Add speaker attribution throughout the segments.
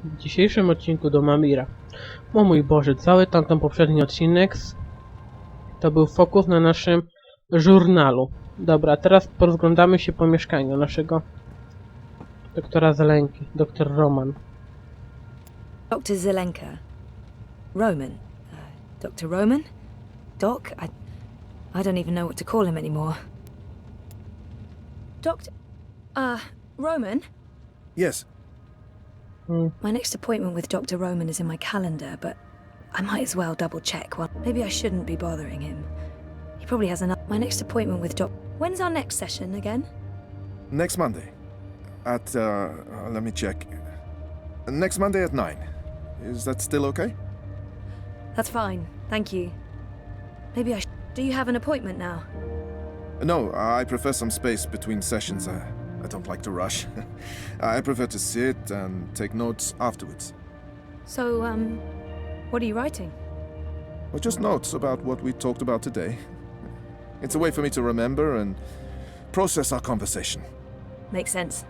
Speaker 1: w dzisiejszym odcinku do Mamira. O mój Boże, cały tamten poprzedni odcinek to był fokus na naszym żurnalu. Dobra, teraz porozglądamy się po mieszkaniu naszego doktora Zelenki, doktor Roman.
Speaker 2: Dr. Zelenke. Roman. Dr. Roman? Doc? I don't even know what to call him anymore. Doctor... Roman?
Speaker 3: Yes.
Speaker 2: My next appointment with Dr. Roman is in my calendar, but I might as well double check. Well, maybe I shouldn't be bothering him. He probably has enough... My next appointment with When's our next session again?
Speaker 3: Next Monday. At, let me check. Next Monday at 9. Is that still okay?
Speaker 2: That's fine, thank you. Maybe Do you have an appointment now?
Speaker 3: No, I prefer some space between sessions. I don't like to rush. I prefer to sit and take notes afterwards.
Speaker 2: So, what are you writing?
Speaker 3: Well, just notes about what we talked about today. It's a way for me to remember and process our conversation.
Speaker 2: Makes sense.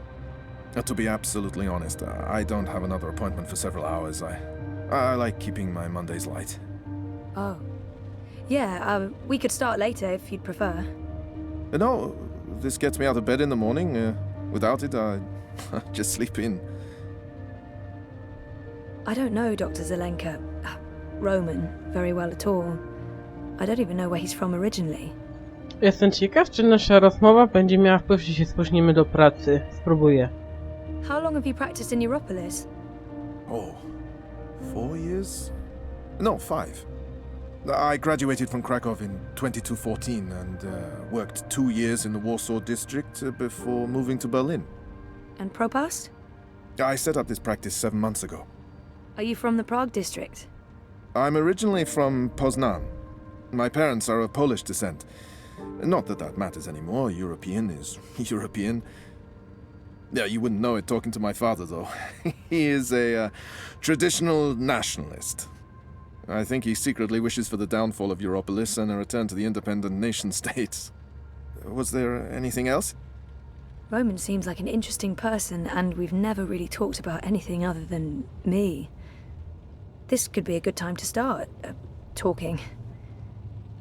Speaker 3: To be absolutely honest, I don't have another appointment for several hours. I like keeping my Mondays light.
Speaker 2: Oh. Yeah, we could start later if you'd prefer.
Speaker 3: No, this gets me out of bed in the morning. Without it, I just sleep in.
Speaker 2: I don't know Dr. Zelenke, Roman, very well at all. I don't even know where he's from originally.
Speaker 1: Jestem ciekaw, czy nasza rozmowa będzie miała wpływ, jeśli się spóźnimy do pracy. Spróbuję.
Speaker 2: How long have you practiced in Europolis?
Speaker 3: Oh, 4 years? No, 5. I graduated from Krakow in 2214 and worked 2 years in the Warsaw district before moving to Berlin.
Speaker 2: And Propast?
Speaker 3: I set up this practice 7 months ago.
Speaker 2: Are you from the Prague district?
Speaker 1: I'm
Speaker 3: originally from Poznań. My parents are of Polish descent. Not that that matters anymore. European is European. Yeah, you wouldn't know it talking to my father, though. He is a traditional nationalist. I think he secretly wishes for the downfall of Europolis and a return to the independent nation-states. Was there anything else?
Speaker 2: Roman seems like an interesting person, and we've never really talked about anything other than me. This could be a good time to start, talking.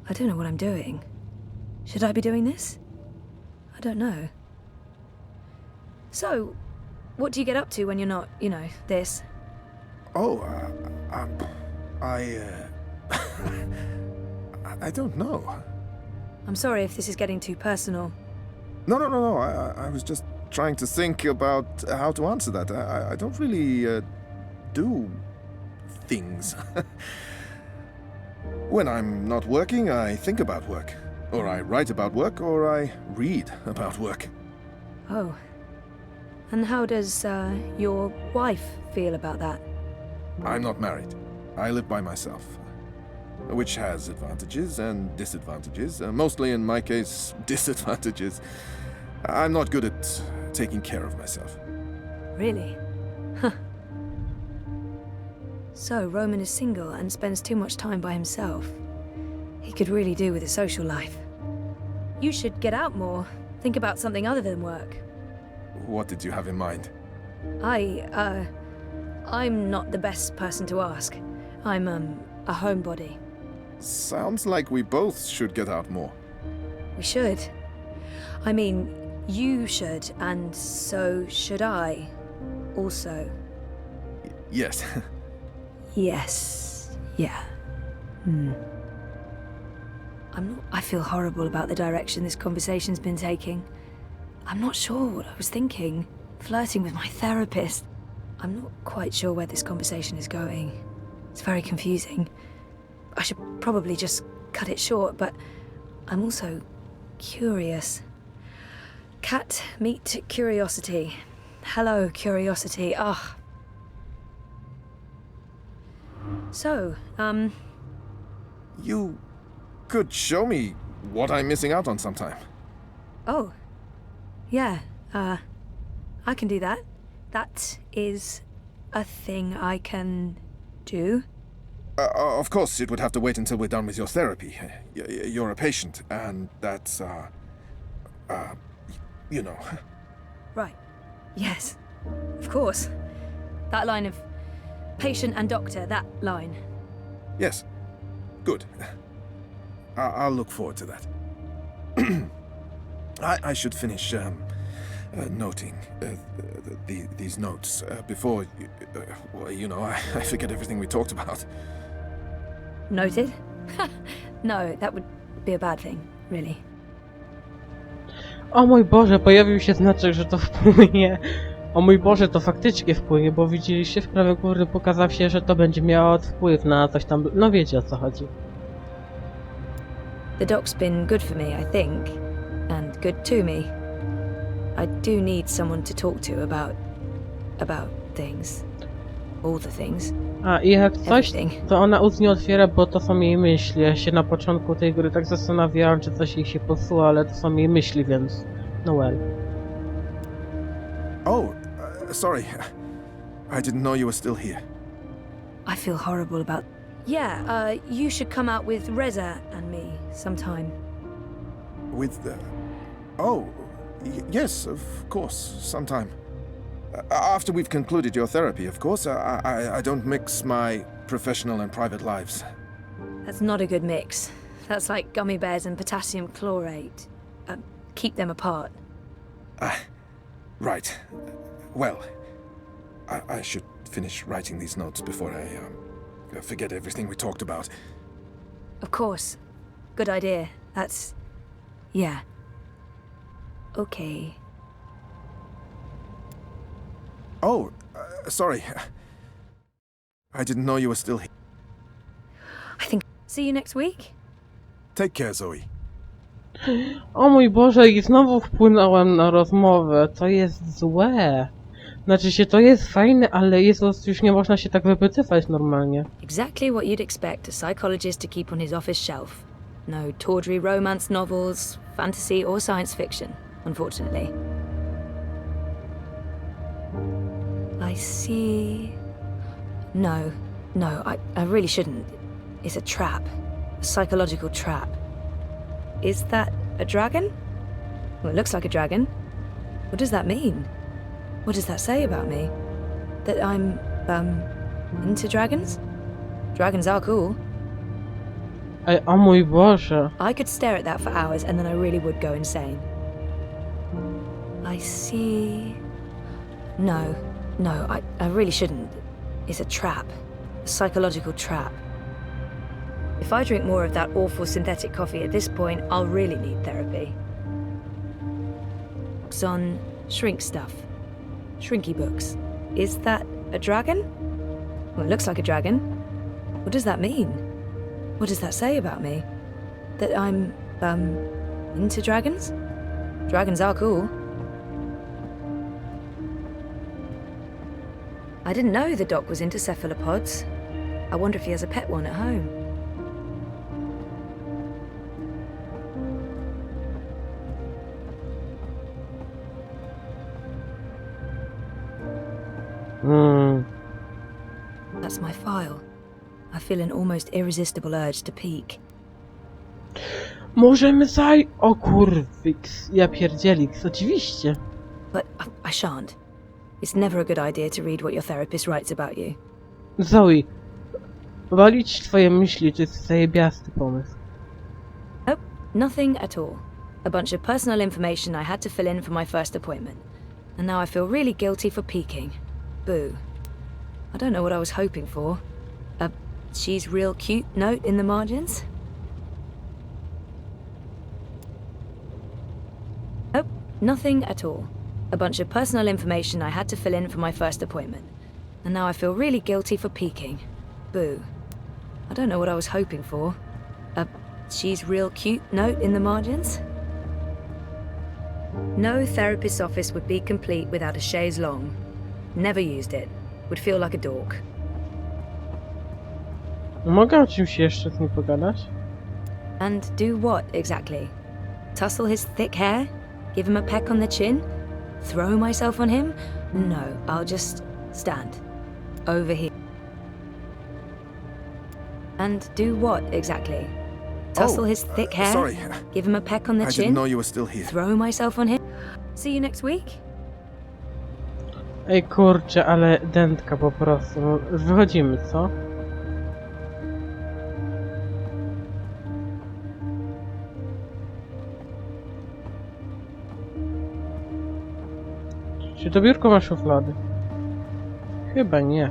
Speaker 2: I don't know what I'm doing. Should I be doing this? I don't know. So, what do you get up to when you're not, this?
Speaker 3: Oh, I don't know.
Speaker 2: I'm sorry if this is getting too personal.
Speaker 3: No. I was just trying to think about how to answer that. I don't really do things. When I'm not working, I think about work. Or I write about work, or I read about work.
Speaker 2: Oh. And how does, your wife feel about that?
Speaker 3: I'm not married. I live by myself. Which has advantages and disadvantages. Mostly, in my case, disadvantages. I'm not good at taking care of myself.
Speaker 2: Really? Huh. So, Roman is single and spends too much time by himself. He could really do with a social life. You should get out more. Think about something other than work.
Speaker 3: What did you have in mind?
Speaker 2: I'm not the best person to ask. I'm, a homebody.
Speaker 3: Sounds like we both should get out more.
Speaker 2: We should. I mean, you should, and so should I. Also.
Speaker 3: Yes.
Speaker 2: Yes. Yeah. I feel horrible about the direction this conversation's been taking. I'm not sure what I was thinking. Flirting with my therapist. I'm not quite sure where this conversation is going. It's very confusing. I should probably just cut it short, but I'm also curious. Cat meet curiosity. Hello, curiosity. Ah. So,
Speaker 3: You could show me what I'm missing out on sometime.
Speaker 2: Oh. Yeah, I can do that. That is a thing I can do.
Speaker 3: Of course, it would have to wait until we're done with your therapy. You're a patient, and that's, you know.
Speaker 2: Right. Yes. Of course. That line of patient and doctor, that line.
Speaker 3: Yes. Good. I'll look forward to that. I should finish noting these notes before, well, you know, I forget everything we talked about.
Speaker 2: Noted? No, that would be a bad thing, really.
Speaker 1: O mój Boże, pojawił się znaczek, że to wpłynie. O mój Boże, to faktycznie wpłynie, bo widzieliście w prawej górze pokazał się, że to będzie miało wpływ na coś tam. No wiecie, o co chodzi.
Speaker 2: The doc's been good for me, I think, and good to me. I do need someone to talk to about things. All the things.
Speaker 1: A i jak coś,
Speaker 2: Everything.
Speaker 1: to ona ust nie otwiera, bo to są jej myśli. Ja się na początku tej gry tak zastanawiałam, czy coś jej się posuwa, ale to są jej myśli, więc... no well.
Speaker 3: Oh, sorry. I didn't know you were still here.
Speaker 2: I feel horrible about... Yeah, you should come out with Rezy and me sometime.
Speaker 3: With the... Oh, yes, of course, sometime. After we've concluded your therapy, of course. I don't mix my professional and private lives.
Speaker 2: That's not a good mix. That's like gummy bears and potassium chlorate. Keep them apart.
Speaker 3: Right. Well, I should finish writing these notes before I forget everything we talked about.
Speaker 2: Of course. Good idea. That's... yeah. Okay.
Speaker 3: Oh, sorry. I didn't know you were still here.
Speaker 2: I think... See you next week?
Speaker 3: Take care, Zoe.
Speaker 1: O mój Boże, i znowu wpłynąłem na rozmowę. To jest złe. Znaczy się, to jest fajne, ale Jezus, już nie można się tak wypytywać normalnie.
Speaker 2: Exactly what you'd expect a psychologist to keep on his office shelf. No tawdry romance novels, fantasy or science fiction, unfortunately. I see... No, I really shouldn't. It's a trap. A psychological trap. Is that a dragon? Well, it looks like a dragon. What does that mean? What does that say about me? That I'm, into dragons? Dragons are cool.
Speaker 1: Ej, o mój Boże.
Speaker 2: I could stare at that for hours and then I really would go insane. I see... No, I really shouldn't. It's a trap. A psychological trap. If I drink more of that awful synthetic coffee at this point, I'll really need therapy. Books on shrink stuff. Shrinky books. Is that a dragon? Well, it looks like a dragon. What does that mean? What does that say about me? That I'm, into dragons? Dragons are cool. I didn't know the doc was into cephalopods. I wonder if he has a pet one at home. That's my file. I feel an almost irresistible urge to peek.
Speaker 1: Możemy O kurwiks, ja pierdzieliks, oczywiście.
Speaker 2: But I shan't. It's never a good idea to read what your therapist writes about you.
Speaker 1: Zoe, walić twoje myśli to jest zajebiasty pomysł.
Speaker 2: Nope, nothing at all. A bunch of personal information I had to fill in for my first appointment. And now I feel really guilty for peeking. Boo. I don't know what I was hoping for. A she's real cute note in the margins? Nope, nothing at all. A bunch of personal information I had to fill in for my first appointment. And now I feel really guilty for peeking. Boo. I don't know what I was hoping for. A she's real cute note in the margins? No therapist's office would be complete without a chaise longue. Never used it. Would feel like a dork.
Speaker 1: Mogę o czymś jeszcze z nim pogadać?
Speaker 2: And do what, exactly? Tussle his thick hair? Give him a peck on the chin? Throw myself on him? No, I'll just stand. Over here. And do what, exactly? Tussle his thick hair?
Speaker 3: Sorry.
Speaker 2: Give him a peck on the
Speaker 3: I
Speaker 2: chin?
Speaker 3: didn't know you were still here.
Speaker 2: Throw myself on him? See you next week?
Speaker 1: Ej kurczę, ale dętka po prostu. No, już wychodzimy, co? Czy to biurko ma szuflady? Chyba nie.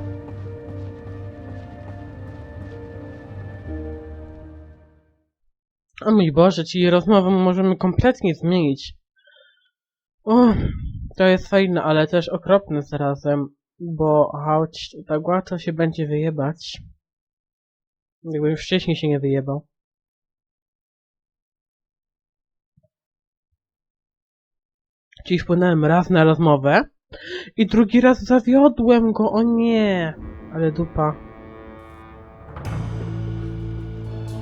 Speaker 1: O mój Boże, czyli rozmowę możemy kompletnie zmienić. O, to jest fajne, ale też okropne zarazem, bo choć tak łatwo się będzie wyjebać. Jakby już wcześniej się nie wyjebał. Czyli wpłynąłem raz na rozmowę i drugi raz zawiodłem go, o nie! Ale dupa.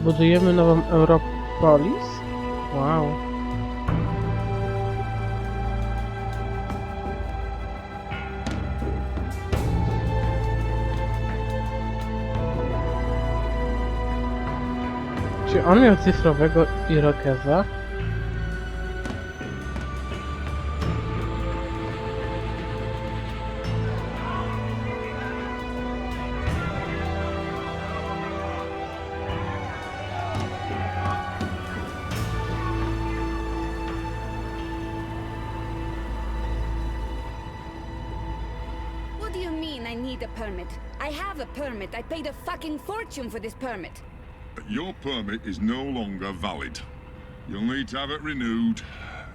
Speaker 1: Budujemy nową Europolis? Wow. Czy on miał cyfrowego irokeza?
Speaker 4: What do you mean I need a permit? I have a permit. I paid a fucking fortune for this permit.
Speaker 5: Your permit is no longer valid. You'll need to have it renewed.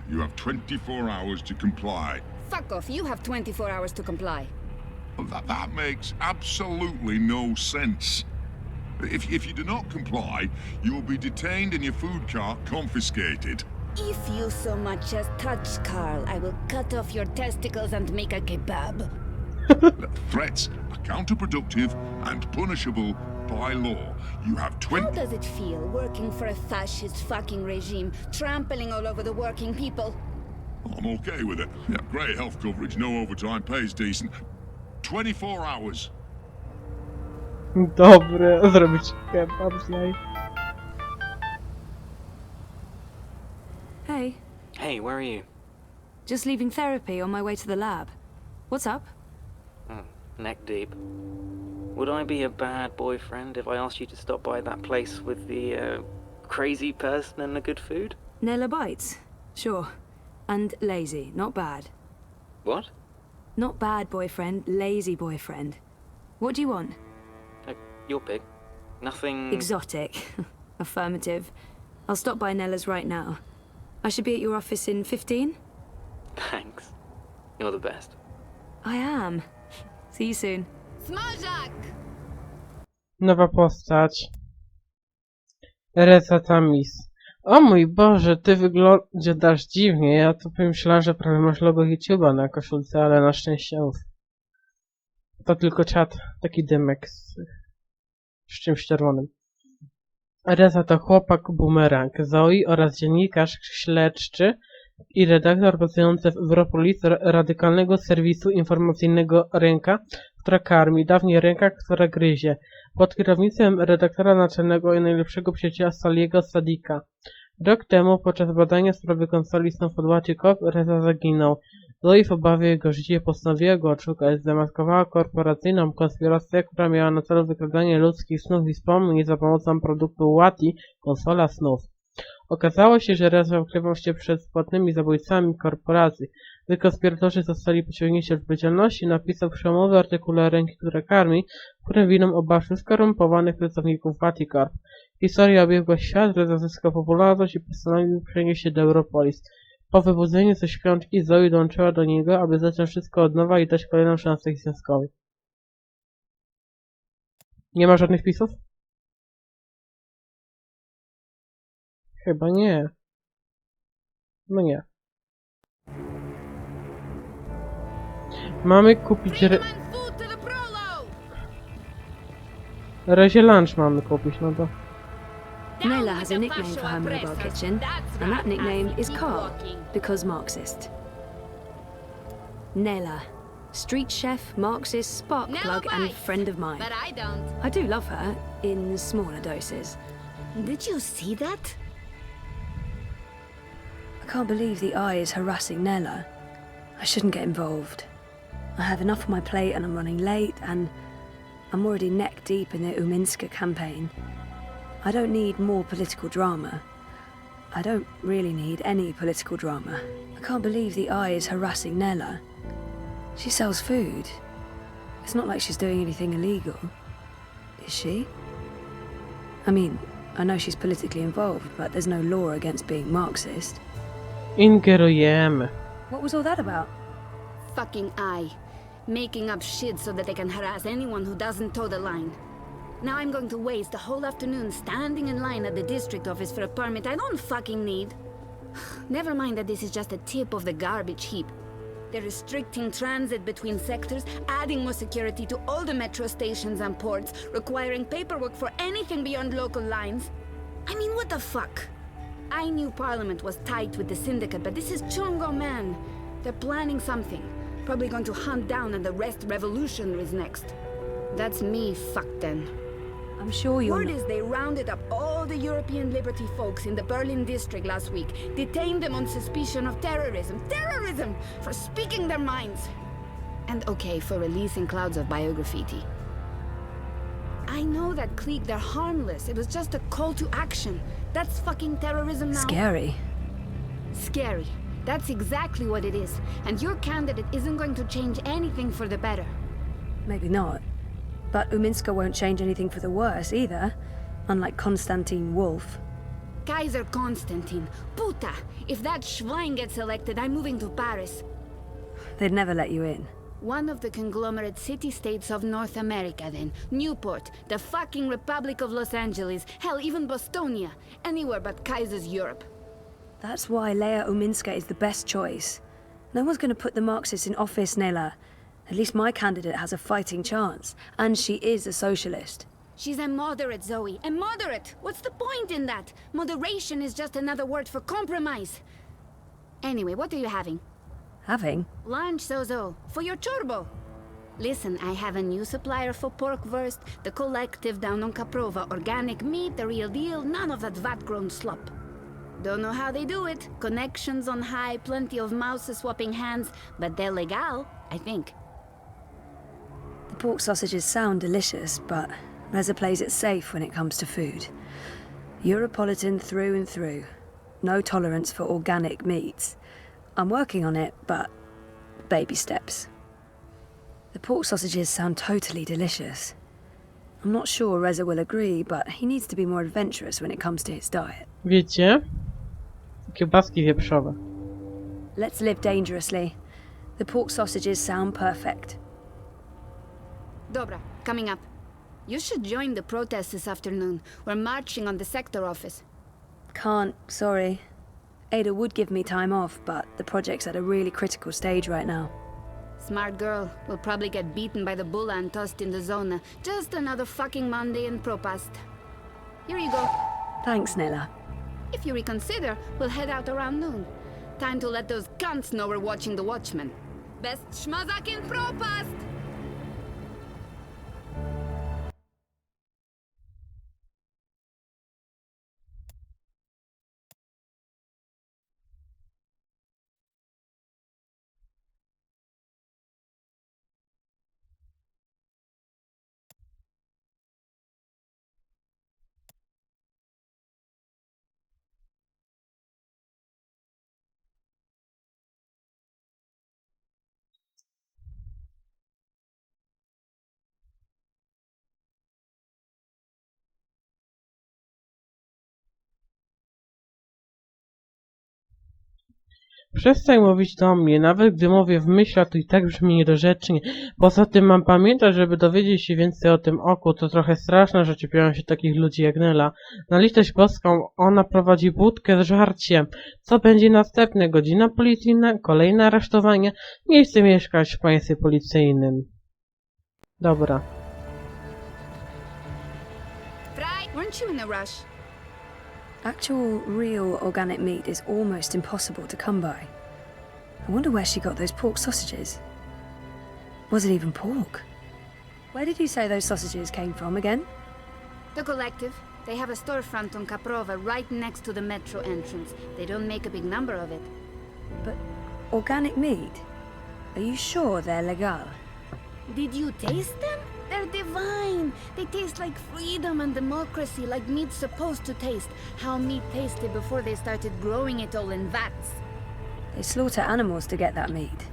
Speaker 5: You have 24 hours to comply.
Speaker 4: Fuck off. You have 24 hours to comply.
Speaker 5: That makes absolutely no sense. If you do not comply, you'll be detained and your food cart confiscated.
Speaker 4: If you so much as touch Carl, I will cut off your testicles and make a kebab.
Speaker 5: Threats are counterproductive and punishable by law. You have
Speaker 4: How does it feel working for a fascist fucking regime, trampling all over the working people?
Speaker 5: I'm okay with it. Yeah, great health coverage, no overtime, pays decent. 24 hours.
Speaker 1: Dobre, zrobić kebab z jaj.
Speaker 2: Hey,
Speaker 6: Hey, where are you?
Speaker 2: just leaving therapy on my way to the lab. What's up?
Speaker 6: Neck deep. Would I be a bad boyfriend if I asked you to stop by that place with the crazy person and the good food?
Speaker 2: Nella bites? Sure. And lazy, not bad.
Speaker 6: What?
Speaker 2: Not bad boyfriend, lazy boyfriend. What do you want?
Speaker 6: Your pick. Nothing...
Speaker 2: Exotic. Affirmative. I'll stop by Nella's right now. I should be at your office in 15?
Speaker 6: Thanks. You're the best.
Speaker 2: I am. See you soon.
Speaker 4: Smażak!
Speaker 1: Nowa postać. Rezy. O mój Boże, ty wyglądasz dziwnie. Ja tu pomyślałem, że prawie masz logo YouTube'a na koszulce, ale na szczęście ów. To tylko czat, taki dymek z czymś czerwonym. Rezy to chłopak bumerang, Zoe oraz dziennikarz śledczy i redaktor pracujący w Europolis, radykalnego serwisu informacyjnego Ręka, która karmi, dawniej Ręka, która gryzie, pod kierownictwem redaktora naczelnego i najlepszego przyjaciela Saliego Sadika. Rok temu, podczas badania sprawy konsoli snów od Łacików, Rezy zaginął. Zoe w obawie jego życie postanowiła go odszukać, zdemaskowała korporacyjną konspirację, która miała na celu wykradanie ludzkich snów i wspomnień za pomocą produktu Łati, konsola snów. Okazało się, że Rezy ukrywał się przed płatnymi zabójcami korporacji. Gdy konspiratorzy zostali pociągnięci do odpowiedzialności, napisał przełomowy artykuł Ręki, która karmi, w którym winą obarczył skorumpowanych pracowników Vaticorp. Historia obiegła świat, Rezy zyskał popularność i postanowił przenieść się do Europolis. Po wybudzeniu ze śpiączki Zoe dołączyła do niego, aby zacząć wszystko od nowa i dać kolejną szansę ich związkowi. Nie ma żadnych wpisów? Chyba nie. No nie. Mamy kupić Rezie lunch mamy kupić, no to...
Speaker 2: Nella has a nickname for her mobile kitchen, and that nickname is Carl, because Marxist. Nella, street chef, Marxist, spark plug, and friend of mine.
Speaker 4: But I don't.
Speaker 2: I do love her, in smaller doses.
Speaker 4: Did you see that?
Speaker 2: I can't believe the eye is harassing Nella. I shouldn't get involved. I have enough on my plate and I'm running late and I'm already neck deep in the Uminska campaign. I don't need more political drama. I don't really need any political drama. I can't believe the Eye is harassing Nella. She sells food. It's not like she's doing anything illegal. Is she? I mean, I know she's politically involved, but there's no law against being Marxist.
Speaker 1: Ingerujemy.
Speaker 2: What was all that about?
Speaker 4: Fucking Eye. Making up shit so that they can harass anyone who doesn't toe the line. Now I'm going to waste the whole afternoon standing in line at the district office for a permit I don't fucking need. Never mind that this is just a tip of the garbage heap. They're restricting transit between sectors, adding more security to all the metro stations and ports, requiring paperwork for anything beyond local lines. I mean, what the fuck? I knew Parliament was tight with the syndicate, but this is Chungo, man. They're planning something. Probably going to hunt down and arrest revolutionaries next. That's me fucked then.
Speaker 2: I'm sure you're
Speaker 4: Word
Speaker 2: not...
Speaker 4: is they rounded up all the European Liberty folks in the Berlin district last week, detained them on suspicion of terrorism. Terrorism! For speaking their minds! And okay, for releasing clouds of biograffiti. I know that clique, they're harmless. It was just a call to action. That's fucking terrorism now.
Speaker 2: Scary.
Speaker 4: Scary. That's exactly what it is. And your candidate isn't going to change anything for the better.
Speaker 2: Maybe not. But Uminska won't change anything for the worse either, unlike Konstantin Wolf.
Speaker 4: Kaiser Konstantin. Puta! If that Schwein gets elected, I'm moving to Paris.
Speaker 2: They'd never let you in.
Speaker 4: One of the conglomerate city-states of North America, then. Newport, the fucking Republic of Los Angeles, hell, even Bostonia. Anywhere but Kaiser's Europe.
Speaker 2: That's why Leia Uminska is the best choice. No one's going to put the Marxists in office, Nela. At least my candidate has a fighting chance. And she is a socialist.
Speaker 4: She's a moderate, Zoe. A moderate! What's the point in that? Moderation is just another word for compromise. Anyway, what are you having?
Speaker 2: Having?
Speaker 4: Lunch, Zozo. For your chorbo. Listen, I have a new supplier for pork wurst. The collective down on Caprova. Organic meat, the real deal. None of that vat-grown slop. Don't know how they do it. Connections on high, plenty of mouses swapping hands. But they're legal, I think.
Speaker 2: The pork sausages sound delicious, but Rezy plays it safe when it comes to food. Europolitan through and through. No tolerance for organic meats. I'm working on it, but baby steps. The pork sausages sound totally delicious. I'm not sure Rezy will agree, but he needs to be more adventurous when it comes to his diet.
Speaker 1: Wiecie? Kiełbaski wieprzowe.
Speaker 2: Let's live dangerously. The pork sausages sound perfect.
Speaker 4: Dobra, coming up. You should join the protest this afternoon. We're marching on the sector office.
Speaker 2: Can't, sorry. Ada would give me time off, but the project's at a really critical stage right now.
Speaker 4: Smart girl. Will probably get beaten by the bulla and tossed in the zona. Just another fucking Monday in Propast. Here you go.
Speaker 2: Thanks, Nela.
Speaker 4: If you reconsider, we'll head out around noon. Time to let those cunts know we're watching the Watchmen. Best schmazak in Propast!
Speaker 1: Przestań mówić do mnie, nawet gdy mówię w myślach, to i tak brzmi niedorzecznie. Poza tym mam pamiętać, żeby dowiedzieć się więcej o tym oku. To trochę straszne, że czepiają się takich ludzi jak Nela. Na litość boską, ona prowadzi budkę z żarciem. Co będzie następne? Godzina policyjna? Kolejne aresztowanie? Nie chcę mieszkać w państwie policyjnym. Dobra.
Speaker 4: Fry, weren't you in a rush?
Speaker 2: Actual, real organic meat is almost impossible to come by. I wonder where she got those pork sausages. Was it even pork? Where did you say those sausages came from again?
Speaker 4: The collective. They have a storefront on Caprova right next to the metro entrance. They don't make a big number of it.
Speaker 2: But organic meat? Are you sure they're legal?
Speaker 4: Did you taste them? They're divine. They taste like freedom and democracy, like meat's supposed to taste. How meat tasted before they started growing it all in vats.
Speaker 2: They slaughter animals to get that meat.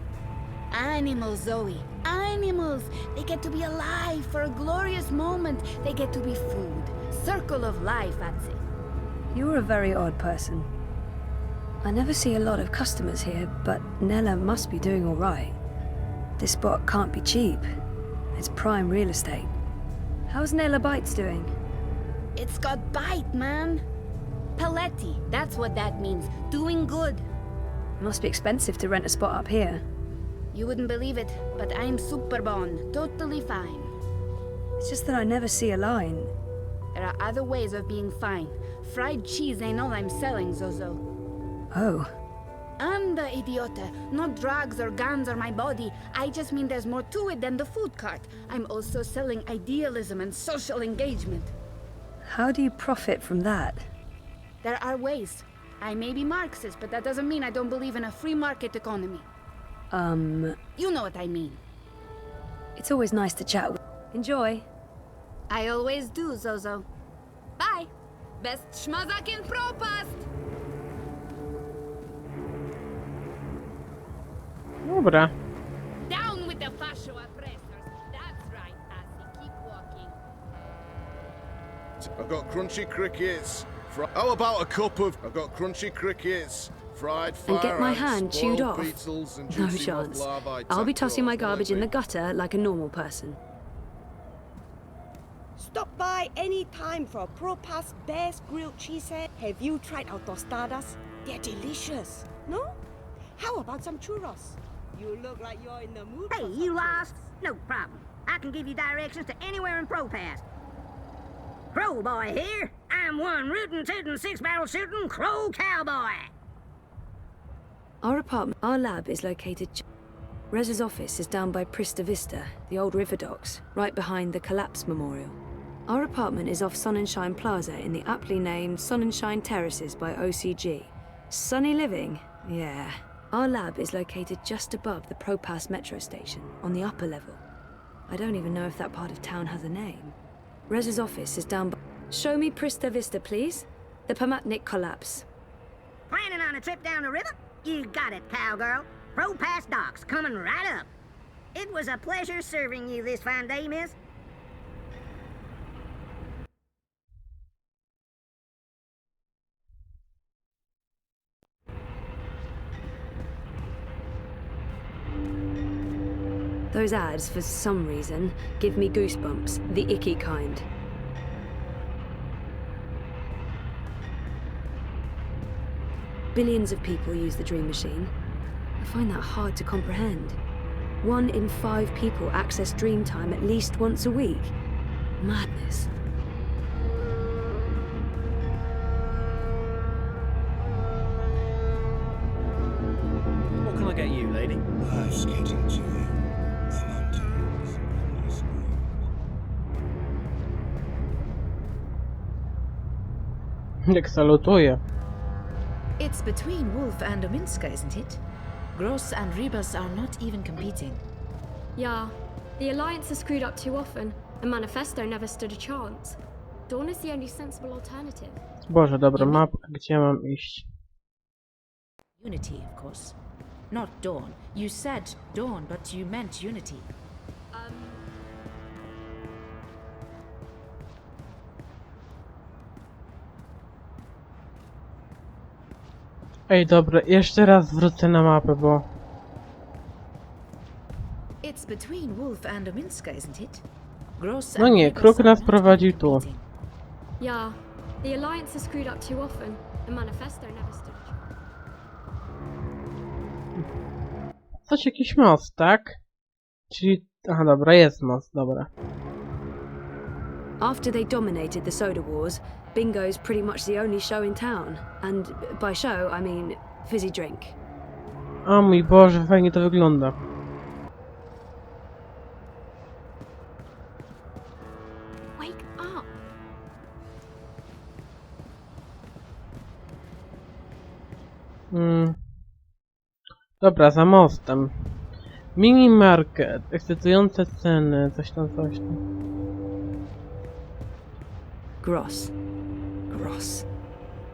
Speaker 4: Animals, Zoe. Animals. They get to be alive for a glorious moment. They get to be food. Circle of life, I'd say.
Speaker 2: You're a very odd person. I never see a lot of customers here, but Nella must be doing all right. This spot can't be cheap. It's prime real estate. How's Nella Bites doing?
Speaker 4: It's got bite, man. Paletti, that's what that means. Doing good.
Speaker 2: It must be expensive to rent a spot up here.
Speaker 4: You wouldn't believe it, but I'm super bon. Totally fine.
Speaker 2: It's just that I never see a line.
Speaker 4: There are other ways of being fine. Fried cheese ain't all I'm selling, Zozo.
Speaker 2: Oh.
Speaker 4: Anda, idiota. Not drugs or guns or my body. I just mean there's more to it than the food cart. I'm also selling idealism and social engagement.
Speaker 2: How do you profit from that?
Speaker 4: There are ways. I may be Marxist, but that doesn't mean I don't believe in a free market economy. You know what I mean.
Speaker 2: It's always nice to chat with. Enjoy.
Speaker 4: I always do, Zozo. Bye. Best schmazak in propast.
Speaker 1: Dobra.
Speaker 4: Down with the fascio oppressors. That's right, Assy. Keep walking.
Speaker 3: I've got crunchy crickets. How about a cup of... I've got crunchy crickets, fried fire
Speaker 2: And get my
Speaker 3: ants,
Speaker 2: hand chewed
Speaker 3: boiled
Speaker 2: off?
Speaker 3: beetles and
Speaker 2: No
Speaker 3: juicy
Speaker 2: chance.
Speaker 3: larvae
Speaker 2: I'll be tossing my
Speaker 3: tadpoles,
Speaker 2: garbage in the
Speaker 3: like me.
Speaker 2: gutter like a normal person.
Speaker 7: Stop by any time for Propa's best grilled cheese head. Have you tried our tostadas? They're delicious. No? How about some churros? You look like you're in the mood.
Speaker 8: Hey, you lost? No problem. I can give you directions to anywhere in Propass. Crow boy here. I'm one rootin' tootin' six-barrel shooting crow cowboy.
Speaker 2: Our lab is located... Rez's office is down by Prista Vista, the old river docks, right behind the Collapse Memorial. Our apartment is off Sonnenschein Plaza in the aptly named Sonnenschein Terraces by OCG. Sunny living? Yeah. Our lab is located just above the Propass metro station, on the upper level. I don't even know if that part of town has a name. Rez's office is down by... Show me Prista Vista, please. The Pamatnik Collapse.
Speaker 8: Planning on a trip down the river? You got it, cowgirl. Propass docks coming right up. It was a pleasure serving you this fine day, miss.
Speaker 2: Those ads, for some reason, give me goosebumps, the icky kind. Billions of people use the Dream Machine. I find that hard to comprehend. 1 in 5 people access Dream Time at least once a week. Madness.
Speaker 9: What can I get you, lady?
Speaker 10: Life's getting to you. The mountains, endless road.
Speaker 1: Jak salutuje.
Speaker 11: It's between Wolf and Ominska, isn't it? Gross and Rebus are not even competing.
Speaker 12: Yeah, the Alliance has screwed up too often, and Manifesto never stood a chance. Dawn is the only sensible alternative.
Speaker 1: Boże, dobra, mapka, gdzie mam iść?
Speaker 11: Unity, of course. Not Dawn. You said Dawn, but you meant Unity.
Speaker 1: Ej, dobra, jeszcze raz wrócę na mapę, bo...
Speaker 11: It's between Wolf and Ominska, isn't it? Gross
Speaker 1: No
Speaker 11: and
Speaker 1: nie,
Speaker 11: Rebus
Speaker 1: kruk
Speaker 11: are
Speaker 1: nas
Speaker 11: not
Speaker 1: prowadził
Speaker 11: even
Speaker 1: tu.
Speaker 11: competing.
Speaker 12: Yeah, the Alliance has screwed up too often, and Manifesto never stood a chance.
Speaker 1: Coś, jakiś most, tak? Czyli... Aha, dobra, jest most, dobra.
Speaker 2: After they dominated the Soda Wars, bingo's pretty much the only show in town. And by show, I mean fizzy drink.
Speaker 1: O mój Boże, fajnie to wygląda.
Speaker 12: Wake up!
Speaker 1: Dobra, za mostem. Minimarket, ekscytujące ceny, coś tam, coś tam.
Speaker 2: Gross. Gross.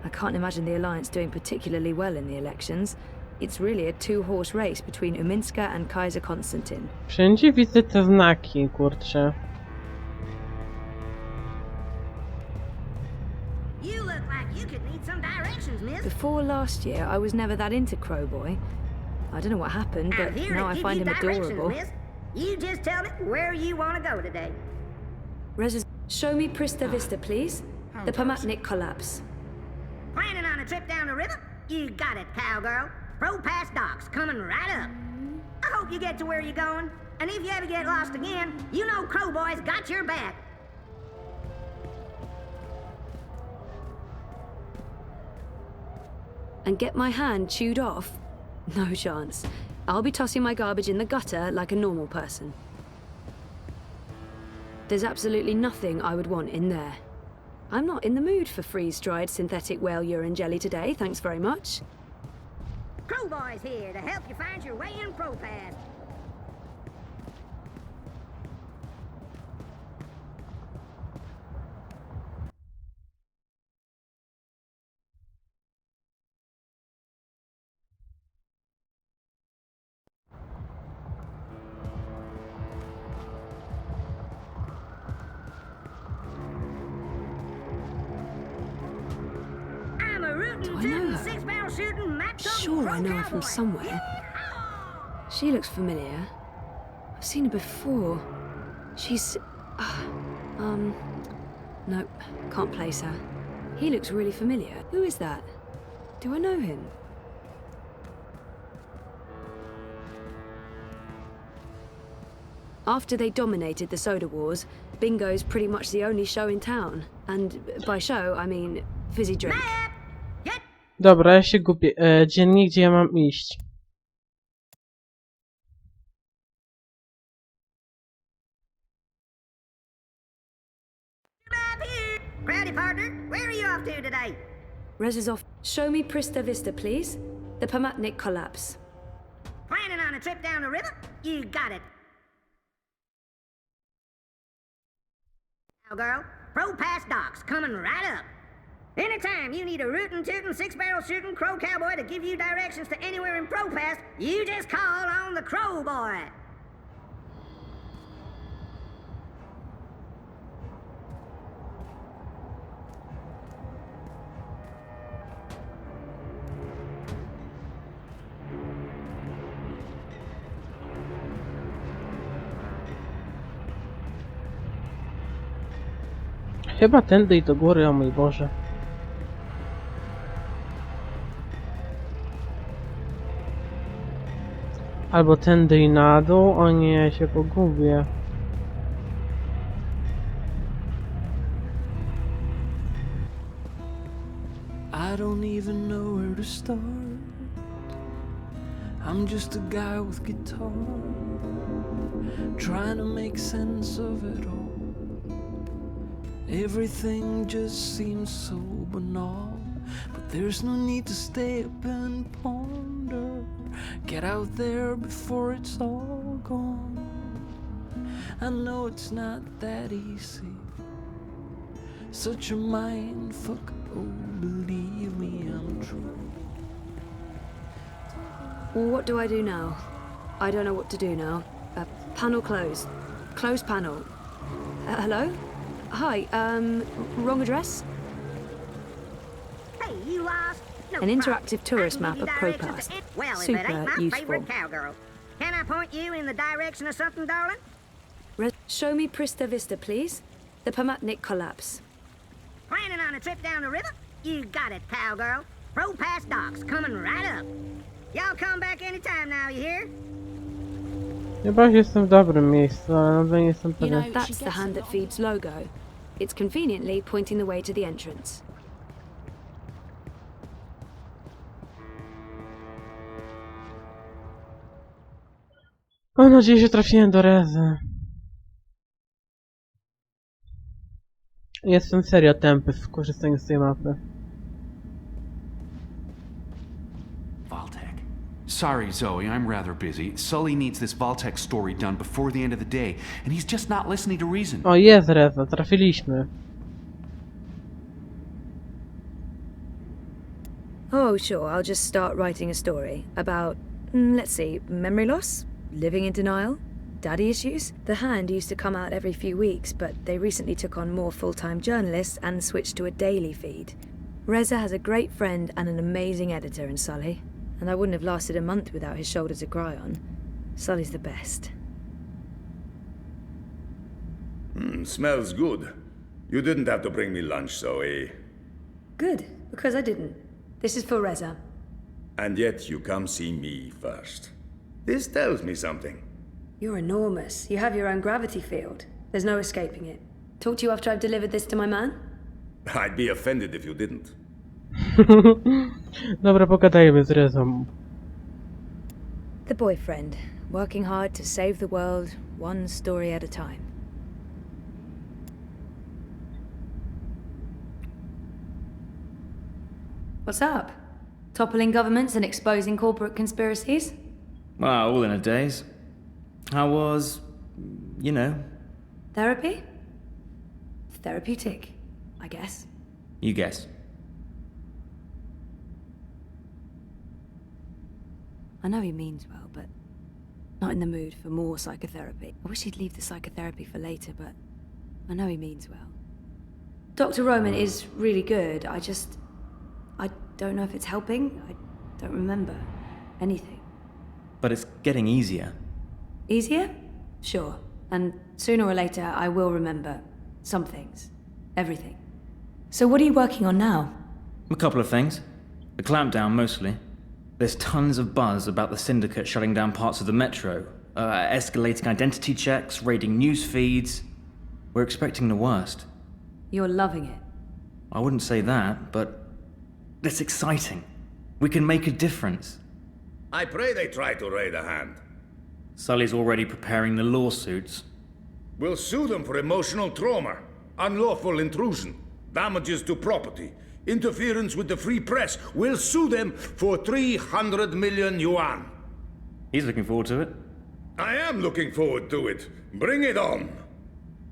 Speaker 2: I can't imagine the Alliance doing particularly well in the elections. It's really a two-horse race between Uminska and Kaiser Konstantin.
Speaker 1: Wszędzie widzę te znaki, kurczę.
Speaker 8: You look like you could need some directions, miss.
Speaker 2: Before last year, I was never that into Crowboy. I don't know what happened,
Speaker 8: I'm
Speaker 2: but
Speaker 8: here
Speaker 2: now
Speaker 8: to
Speaker 2: I
Speaker 8: give
Speaker 2: find
Speaker 8: you
Speaker 2: him
Speaker 8: directions,
Speaker 2: adorable.
Speaker 8: miss. You just tell me where you want to go today.
Speaker 2: Rezy, show me Prista Vista, please. The Pomatnik collapse.
Speaker 8: Planning on a trip down the river? You got it, cowgirl. Pro Pass docks coming right up. I hope you get to where you're going. And if you ever get lost again, you know Crowboy's got your back.
Speaker 2: And get my hand chewed off? No chance. I'll be tossing my garbage in the gutter like a normal person. There's absolutely nothing I would want in there. I'm not in the mood for freeze-dried synthetic whale urine jelly today, thanks very much.
Speaker 8: Crowboy's here to help you find your way in Pro Pass. I'm a rootin'
Speaker 2: Do I know
Speaker 8: tootin'
Speaker 2: her?
Speaker 8: six-barrel shooting map
Speaker 2: Sure I know her from somewhere. She looks familiar. I've seen her before. She's... Nope, can't place her. He looks really familiar. Who is that? Do I know him? After they dominated the soda wars, bingo's pretty much the only show in town. And by show, I mean fizzy drink.
Speaker 1: Dobra, ja się gubię. Dziennik, gdzie ja mam iść?
Speaker 8: Proudy partner, where are you off to today?
Speaker 2: Rezy's off. Show me Prista Vista, please. The Pomatnik collapse.
Speaker 8: Planning on a trip down the river? You got it. Now, girl, Pro Pass docks coming right up. Anytime you need a rootin' tootin' six-barrel shooting crow cowboy to give you directions to anywhere in Pro Pass, you just call on the Crow Boy.
Speaker 1: Chyba tędy i do góry, o mój Boże. Albo tędy i na dół, o nie, się pogubię.
Speaker 13: I don't even know where to start. I'm just a guy with guitar, trying to make sense of it all. Everything just seems so banal, but there's no need to stay up and ponder. Get out there before it's all gone. I know it's not that easy, such a mind fuck, oh believe me, I'm true.
Speaker 2: What do I do now? I don't know what to do now. Panel closed. Closed panel. Hello? Hi, wrong address?
Speaker 8: Hey, you lost? No
Speaker 2: An
Speaker 8: problem.
Speaker 2: interactive tourist
Speaker 8: I can
Speaker 2: map
Speaker 8: give
Speaker 2: of
Speaker 8: you directions
Speaker 2: ProPass.
Speaker 8: to well, if it
Speaker 2: Super
Speaker 8: ain't my
Speaker 2: useful.
Speaker 8: favorite cowgirl. Can I point you in the direction of something, darling?
Speaker 2: Show me Prista Vista, please. The Pomatnik collapse.
Speaker 8: Planning on a trip down the river? You got it, cowgirl. Pro Pass docks coming right up. Y'all come back anytime now, you hear?
Speaker 1: Chyba jestem w dobrym miejscu, ale nadal nie jestem pewien.
Speaker 2: That's the hand that feeds logo. It's conveniently pointing the way to the entrance.
Speaker 1: Mam nadzieję, że trafiłem do Rezy. Jestem serio tępy w korzystaniu z tej mapy.
Speaker 14: Sorry, Zoe, I'm rather busy. Sully needs this Vaultek story done before the end of the day, and he's just not listening to reason.
Speaker 1: O, jest Reza, trafiliśmy.
Speaker 2: Oh, sure, I'll just start writing a story about, let's see, memory loss? Living in denial? Daddy issues? The Hand used to come out every few weeks, but they recently took on more full-time journalists and switched to a daily feed. Reza has a great friend and an amazing editor in Sully, and I wouldn't have lasted a month without his shoulder to cry on. Sully's the best.
Speaker 10: Smells good. You didn't have to bring me lunch, Zoe.
Speaker 2: Good, because I didn't. This is for Reza.
Speaker 10: And yet you come see me first. This tells me something.
Speaker 2: You're enormous. You have your own gravity field. There's no escaping it. Talk to you after I've delivered this to my man?
Speaker 10: I'd be offended if you didn't.
Speaker 1: Dobra, pogadajmy z Rezą.
Speaker 2: The boyfriend, working hard to save the world, one story at a time. What's up? Toppling governments and exposing corporate conspiracies?
Speaker 9: Well, all in a daze. How was, you know?
Speaker 2: Therapy? Therapeutic, I guess.
Speaker 9: You guess.
Speaker 2: I know he means well, but not in the mood for more psychotherapy. I wish he'd leave the psychotherapy for later, but I know he means well. Dr. Roman is really good. I don't know if it's helping. I don't remember anything.
Speaker 9: But it's getting easier.
Speaker 2: Easier? Sure. And sooner or later, I will remember some things. Everything. So what are you working on now?
Speaker 9: A couple of things. The clampdown, mostly. There's tons of buzz about the syndicate shutting down parts of the metro, escalating identity checks, raiding news feeds. We're expecting the worst.
Speaker 2: You're loving it.
Speaker 9: I wouldn't say that, but it's exciting. We can make a difference.
Speaker 10: I pray they try to raid a Hand.
Speaker 9: Sully's already preparing the lawsuits.
Speaker 10: We'll sue them for emotional trauma, unlawful intrusion, damages to property, interference with the free press. We'll sue them for 300 million yuan.
Speaker 9: He's looking forward to it.
Speaker 10: I am looking forward to it. Bring it on.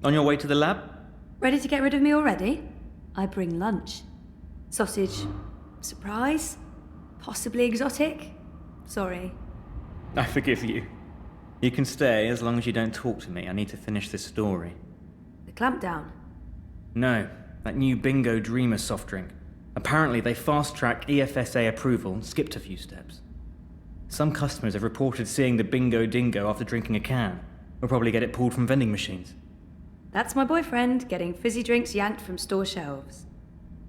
Speaker 9: On your way to the lab?
Speaker 2: Ready to get rid of me already? I bring lunch. Sausage. Surprise? Possibly exotic? Sorry.
Speaker 9: I forgive you. You can stay as long as you don't talk to me. I need to finish this story.
Speaker 2: The clampdown?
Speaker 9: No, that new Bingo Dreamer soft drink. Apparently they fast-tracked EFSA approval and skipped a few steps. Some customers have reported seeing the Bingo Dingo after drinking a can. We'll probably get it pulled from vending machines.
Speaker 2: That's my boyfriend, getting fizzy drinks yanked from store shelves.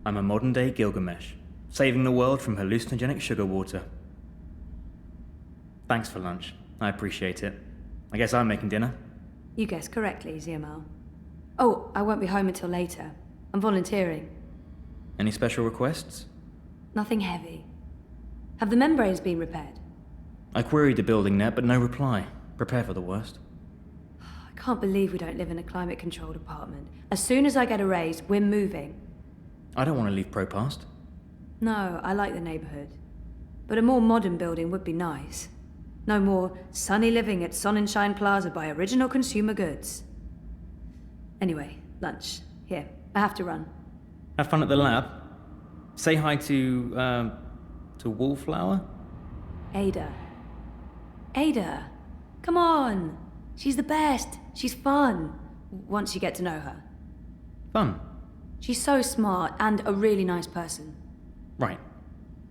Speaker 9: I'm a modern-day Gilgamesh, saving the world from hallucinogenic sugar water. Thanks for lunch. I appreciate it. I guess I'm making dinner.
Speaker 2: You guessed correctly, Ziamal. Oh, I won't be home until later. I'm volunteering.
Speaker 9: Any special requests?
Speaker 2: Nothing heavy. Have the membranes been repaired?
Speaker 9: I queried the building net, but no reply. Prepare for the worst.
Speaker 2: I can't believe we don't live in a climate-controlled apartment. As soon as I get a raise, we're moving.
Speaker 9: I don't want to leave Propast.
Speaker 2: No, I like the neighborhood. But a more modern building would be nice. No more sunny living at Sonnenschein Plaza by Original Consumer Goods. Anyway, lunch. Here, I have to run.
Speaker 9: Have fun at the lab. Say hi to Wallflower?
Speaker 2: Ada. Ada! Come on! She's the best! She's fun! Once you get to know her.
Speaker 9: Fun?
Speaker 2: She's so smart and a really nice person.
Speaker 9: Right.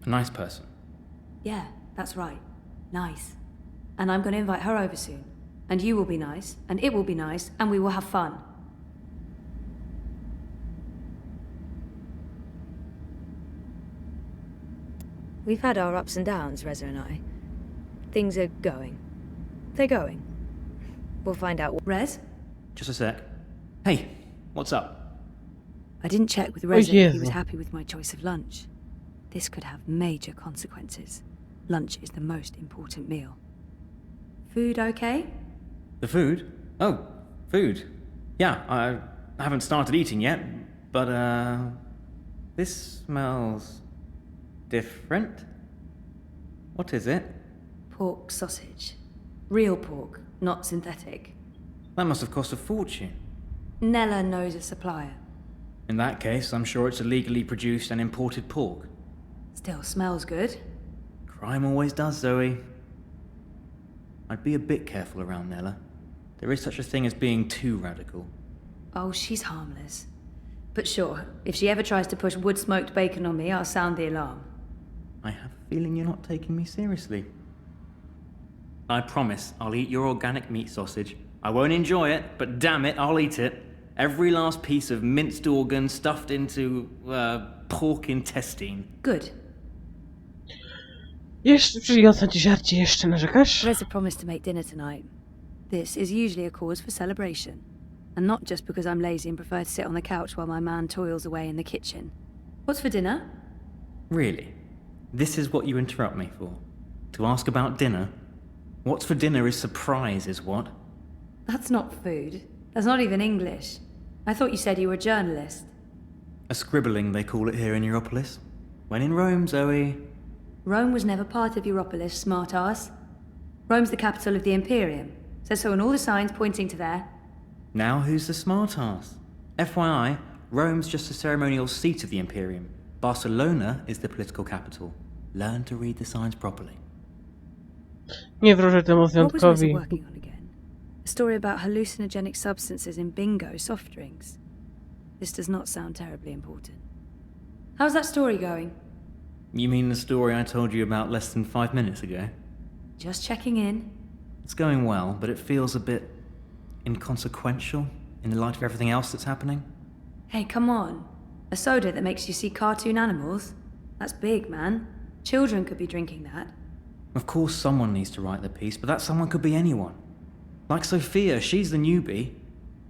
Speaker 9: A nice person.
Speaker 2: Yeah, that's right. Nice. And I'm going to invite her over soon. And you will be nice, and it will be nice, and we will have fun. We've had our ups and downs, Reza and I. Things are going. They're going. We'll find out. Rez?
Speaker 9: Just a sec. Hey, what's up?
Speaker 2: I didn't check with Reza if he was happy with my choice of lunch. This could have major consequences. Lunch is the most important meal. Food okay?
Speaker 9: The food? Oh, food. Yeah, I haven't started eating yet, but this smells different. What is it?
Speaker 2: Pork sausage. Real pork, not synthetic.
Speaker 9: That must have cost a fortune.
Speaker 2: Nella knows a supplier.
Speaker 9: In that case, I'm sure it's illegally produced and imported pork.
Speaker 2: Still smells good.
Speaker 9: Crime always does, Zoe. I'd be a bit careful around Nella. There is such a thing as being too radical.
Speaker 2: Oh, she's harmless. But sure, if she ever tries to push wood-smoked bacon on me, I'll sound the alarm.
Speaker 9: I have a feeling you're not taking me seriously. I promise I'll eat your organic meat sausage. I won't enjoy it, but damn it, I'll eat it. Every last piece of minced organ stuffed into, pork intestine.
Speaker 2: Good.
Speaker 1: Jeszcze przyniosę ci żarcie, jeszcze narzekasz?
Speaker 2: Rezy promised to make dinner tonight. This is usually a cause for celebration. And not just because I'm lazy and prefer to sit on the couch while my man toils away in the kitchen. What's for dinner?
Speaker 9: Really? This is what you interrupt me for? To ask about dinner? What's for dinner is surprise, is what?
Speaker 2: That's not food. That's not even English. I thought you said you were a journalist.
Speaker 9: A scribbling, they call it here in Europolis. When in Rome, Zoe.
Speaker 2: Rome was never part of Europolis, smart-ass. Rome's the capital of the Imperium. Says so on all the signs pointing to there.
Speaker 9: Now who's the smart-ass? FYI, Rome's just a ceremonial seat of the Imperium. Barcelona is the political capital. Learn to read the signs properly.
Speaker 1: Nie wróżę temu
Speaker 2: What was Rezy
Speaker 1: wyjątkowi.
Speaker 2: working on again? A story about hallucinogenic substances in bingo soft drinks. This does not sound terribly important. How's that story going?
Speaker 9: You mean the story I told you about less than 5 minutes ago?
Speaker 2: Just checking in.
Speaker 9: It's going well, but it feels a bit inconsequential in the light of everything else that's happening.
Speaker 2: Hey, come on. A soda that makes you see cartoon animals? That's big, man. Children could be drinking that.
Speaker 9: Of course someone needs to write the piece, but that someone could be anyone. Like Sophia, she's the newbie.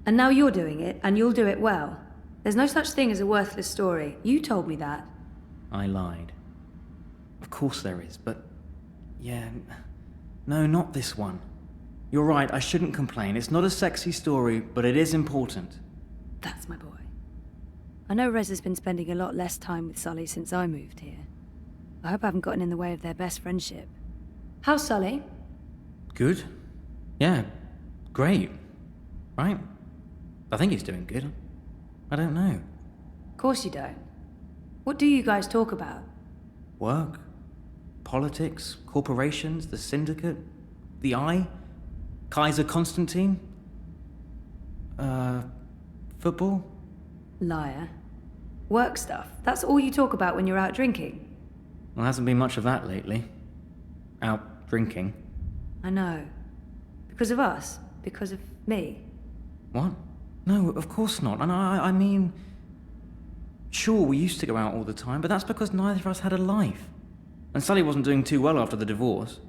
Speaker 2: And now you're doing it, and you'll do it well. There's no such thing as a worthless story. You told me that.
Speaker 9: I lied. Of course there is, but... yeah... no, not this one. You're right, I shouldn't complain. It's not a sexy story, but it is important.
Speaker 2: That's my boy. I know Rez has been spending a lot less time with Sully since I moved here. I hope I haven't gotten in the way of their best friendship. How's Sully?
Speaker 9: Good? Yeah, great. Right? I think he's doing good. I don't know.
Speaker 2: Of course you don't. What do you guys talk about?
Speaker 9: Work? Politics? Corporations? The syndicate? The Eye? Kaiser Constantine? Football?
Speaker 2: Liar. Work stuff. That's all you talk about when you're out drinking.
Speaker 9: Well, there hasn't been much of that lately. Out drinking.
Speaker 2: I know. Because of us. Because of me.
Speaker 9: What? No, of course not. And I mean... Sure, we used to go out all the time, but that's because neither of us had a life. And Sully wasn't doing too well after the divorce.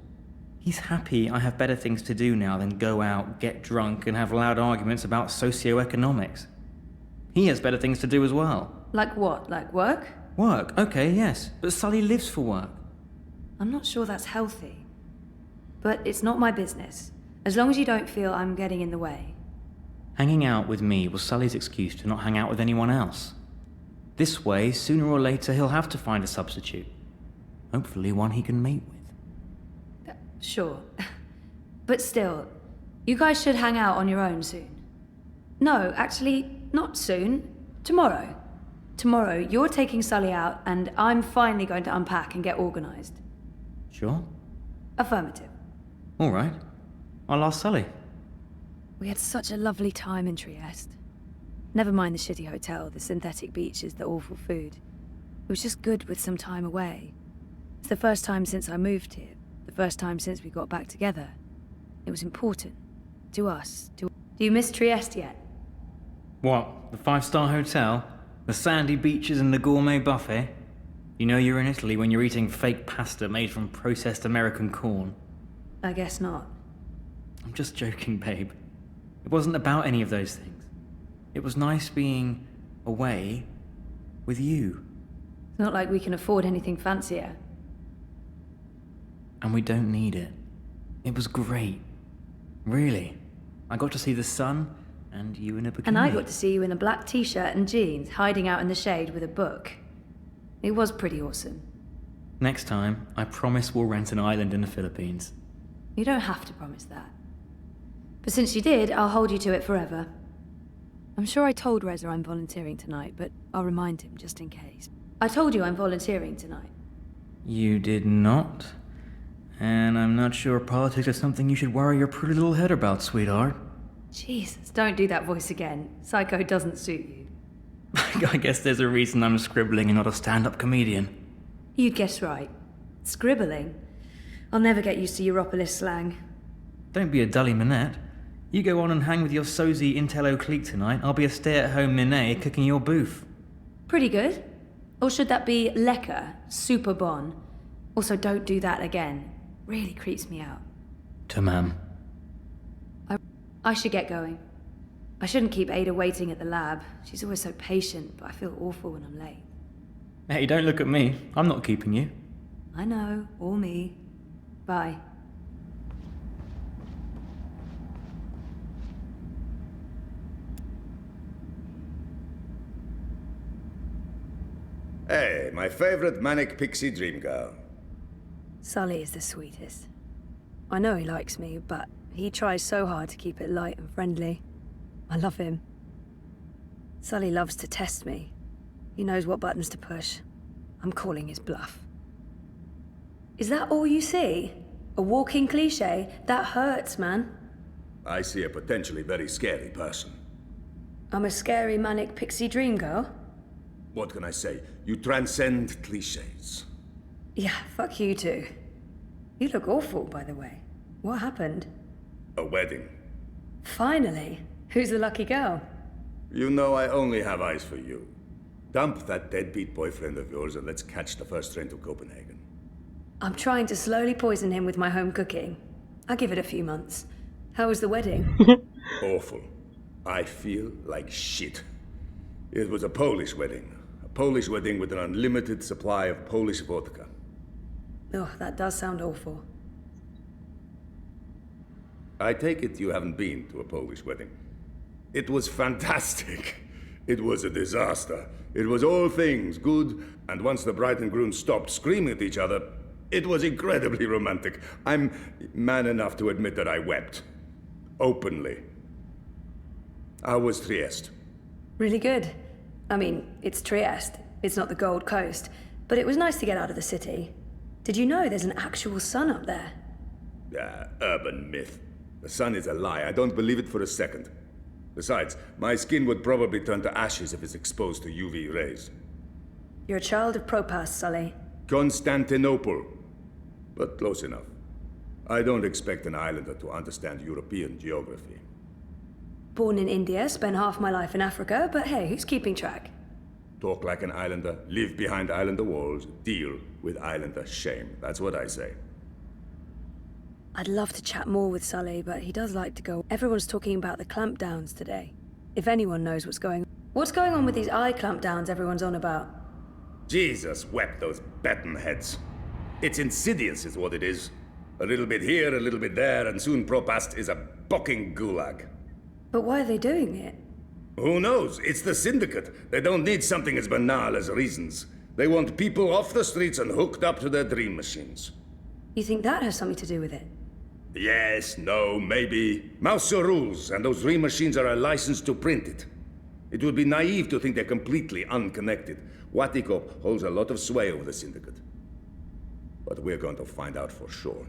Speaker 9: He's happy I have better things to do now than go out, get drunk, and have loud arguments about socioeconomics. He has better things to do as well.
Speaker 2: Like what? Like work?
Speaker 9: Work, okay, yes. But Sully lives for work.
Speaker 2: I'm not sure that's healthy. But it's not my business. As long as you don't feel I'm getting in the way.
Speaker 9: Hanging out with me was Sully's excuse to not hang out with anyone else. This way, sooner or later, he'll have to find a substitute. Hopefully one he can mate with.
Speaker 2: Sure. But still, you guys should hang out on your own soon. No, actually, not soon. Tomorrow. Tomorrow, you're taking Sully out, and I'm finally going to unpack and get organized.
Speaker 9: Sure?
Speaker 2: Affirmative.
Speaker 9: All right. I'll ask Sully.
Speaker 2: We had such a lovely time in Trieste. Never mind the shitty hotel, the synthetic beaches, the awful food. It was just good with some time away. It's the first time since I moved here. The first time since we got back together. It was important. To us. Do you miss Trieste yet?
Speaker 9: What? The 5-star hotel? The sandy beaches and the gourmet buffet? You know you're in Italy when you're eating fake pasta made from processed American corn.
Speaker 2: I guess not.
Speaker 9: I'm just joking, babe. It wasn't about any of those things. It was nice being away with you.
Speaker 2: It's not like we can afford anything fancier.
Speaker 9: And we don't need it. It was great. Really. I got to see the sun and you in a bikini.
Speaker 2: And I got to see you in a black t-shirt and jeans, hiding out in the shade with a book. It was pretty awesome.
Speaker 9: Next time, I promise we'll rent an island in the Philippines.
Speaker 2: You don't have to promise that. But since you did, I'll hold you to it forever. I'm sure I told Rezy I'm volunteering tonight, but I'll remind him just in case. I told you I'm volunteering tonight.
Speaker 9: You did not. And I'm not sure politics is something you should worry your pretty little head about, sweetheart.
Speaker 2: Jesus, don't do that voice again. Psycho doesn't suit you.
Speaker 9: I guess there's a reason I'm scribbling and not a stand-up comedian.
Speaker 2: You'd guess right. Scribbling? I'll never get used to Europolis slang.
Speaker 9: Don't be a dully minette. You go on and hang with your sozy intello clique tonight, I'll be a stay-at-home minette cooking your boof.
Speaker 2: Pretty good. Or should that be lekker, super bon? Also, don't do that again. Really creeps me out.
Speaker 9: Tamam.
Speaker 2: I should get going. I shouldn't keep Ada waiting at the lab. She's always so patient, but I feel awful when I'm late.
Speaker 9: Hey, don't look at me. I'm not keeping you.
Speaker 2: I know, or me. Bye.
Speaker 10: Hey, my favorite manic pixie dream girl.
Speaker 2: Sully is the sweetest. I know he likes me, but he tries so hard to keep it light and friendly. I love him. Sully loves to test me. He knows what buttons to push. I'm calling his bluff. Is that all you see? A walking cliché? That hurts, man.
Speaker 10: I see a potentially very scary person.
Speaker 2: I'm a scary manic pixie dream girl?
Speaker 10: What can I say? You transcend cliches.
Speaker 2: Yeah, fuck you too. You look awful, by the way. What happened?
Speaker 10: A wedding.
Speaker 2: Finally. Who's the lucky girl?
Speaker 10: You know I only have eyes for you. Dump that deadbeat boyfriend of yours and let's catch the first train to Copenhagen.
Speaker 2: I'm trying to slowly poison him with my home cooking. I'll give it a few months. How was the wedding?
Speaker 10: Awful. I feel like shit. It was a Polish wedding. A Polish wedding with an unlimited supply of Polish vodka.
Speaker 2: Oh, that does sound awful.
Speaker 10: I take it you haven't been to a Polish wedding. It was fantastic. It was a disaster. It was all things good, and once the bride and groom stopped screaming at each other, it was incredibly romantic. I'm man enough to admit that I wept. Openly. How was Trieste?
Speaker 2: Really good. I mean, it's Trieste. It's not the Gold Coast. But it was nice to get out of the city. Did you know there's an actual sun up there?
Speaker 10: Urban myth. The sun is a lie. I don't believe it for a second. Besides, my skin would probably turn to ashes if it's exposed to UV rays.
Speaker 2: You're a child of Propas, Sully.
Speaker 10: Constantinople. But close enough. I don't expect an islander to understand European geography.
Speaker 2: Born in India, spent half my life in Africa, but hey, who's keeping track?
Speaker 10: Talk like an islander, live behind islander walls, deal with islander shame. That's what I say.
Speaker 2: I'd love to chat more with Sully, but he does like to go. Everyone's talking about the clampdowns today. If anyone knows what's going on with these eye clampdowns everyone's on about?
Speaker 10: Jesus wept those baton heads. It's insidious is what it is. A little bit here, a little bit there, and soon Propast is a bucking gulag.
Speaker 2: But why are they doing it?
Speaker 10: Who knows? It's the syndicate. They don't need something as banal as reasons. They want people off the streets and hooked up to their dream machines.
Speaker 2: You think that has something to do with it?
Speaker 10: Yes, no, maybe. Mouse your rules, and those dream machines are a license to print it. It would be naive to think they're completely unconnected. Watikop holds a lot of sway over the syndicate. But we're going to find out for sure.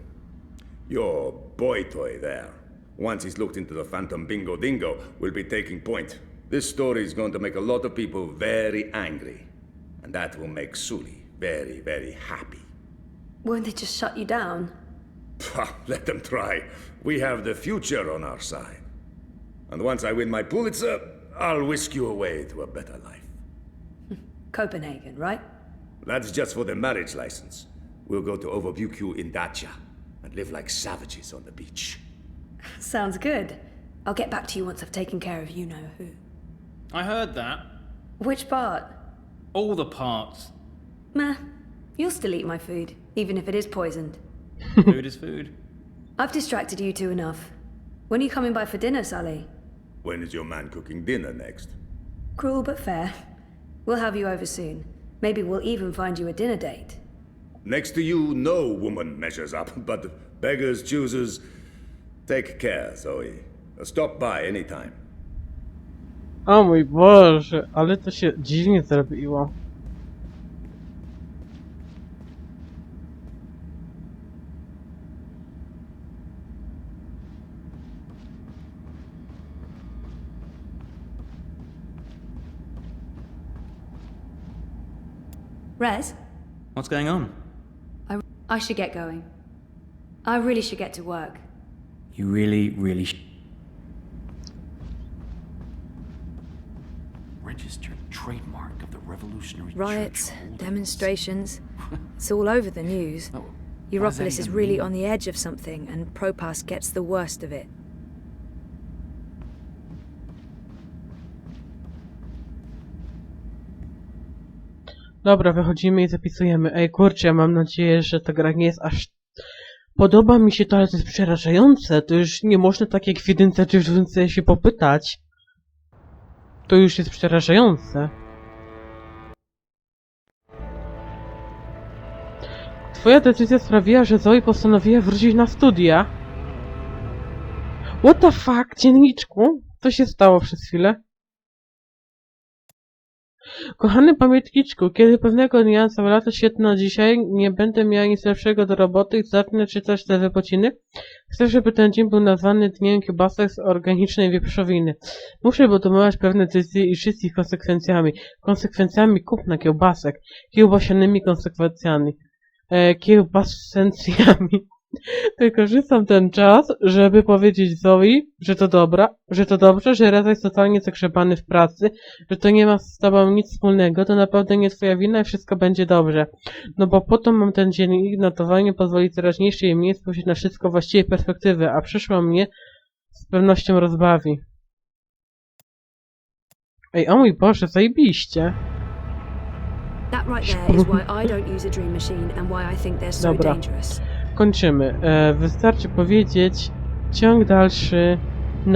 Speaker 10: Your boy toy there, once he's looked into the Phantom Bingo Dingo, will be taking point. This story is going to make a lot of people very angry. And that will make Sully very, very happy.
Speaker 2: Won't they just shut you down?
Speaker 10: Let them try. We have the future on our side. And once I win my Pulitzer, I'll whisk you away to a better life.
Speaker 2: Copenhagen, right?
Speaker 10: That's just for the marriage license. We'll go to Overbukyu in Dacia and live like savages on the beach.
Speaker 2: Sounds good. I'll get back to you once I've taken care of you-know-who.
Speaker 9: I heard that.
Speaker 2: Which part?
Speaker 9: All the parts.
Speaker 2: Meh. You'll still eat my food, even if it is poisoned.
Speaker 9: Food is food.
Speaker 2: I've distracted you two enough. When are you coming by for dinner, Sully?
Speaker 10: When is your man cooking dinner next?
Speaker 2: Cruel but fair. We'll have you over soon. Maybe we'll even find you a dinner date.
Speaker 10: Next to you, no woman measures up, but Beggars, choosers. Take care, Zoe. Stop by anytime.
Speaker 1: O mój Boże, ale to się dziwnie zrobiło.
Speaker 2: Rez,
Speaker 9: What's going on?
Speaker 2: I should get going. I really should get to work.
Speaker 9: You really
Speaker 14: Registered trademark of the Revolutionary
Speaker 2: Riots,
Speaker 14: Church.
Speaker 2: demonstrations. It's all over the news.
Speaker 14: Oh,
Speaker 2: Europolis is really
Speaker 14: mean?
Speaker 2: on the edge of something, and Propas gets the worst of it.
Speaker 1: Dobra, wychodzimy i zapisujemy. Ej, kurczę, ja mam nadzieję, że ta gra nie jest aż... Podoba mi się to, ale to jest przerażające. To już nie można tak jak w jedynce czy w dwójce się popytać. To już jest przerażające. Twoja decyzja sprawiła, że Zoe postanowiła wrócić na studia. What the fuck, dzienniczku? Co się stało przez chwilę? Kochany pamiętniczku, kiedy pewnego dnia, całe lato świetne dzisiaj, nie będę miała nic lepszego do roboty i zacznę czytać te wypociny, chcę, żeby ten dzień był nazwany dniem kiełbasek z organicznej wieprzowiny. Muszę podejmować pewne decyzje i żyć z ich konsekwencjami. Konsekwencjami kupna kiełbasek. Kiełbasianymi konsekwencjami. Kiełbasencjami. Wykorzystam ten czas, żeby powiedzieć Zoe, że to dobrze, że Rezy jest totalnie zagrzebany w pracy, że to nie ma z tobą nic wspólnego, to naprawdę nie twoja wina i wszystko będzie dobrze. No bo po to mam ten dzień i notowanie pozwoli teraźniejszej mnie spojrzeć na wszystko właściwej perspektywy, a przyszła mnie z pewnością rozbawi. Ej, o mój Boże, zajebiście.
Speaker 2: That right there is why I don't use a dream machine and why I think they're so
Speaker 1: Dobra.
Speaker 2: dangerous.
Speaker 1: Kończymy. Wystarczy powiedzieć ciąg dalszy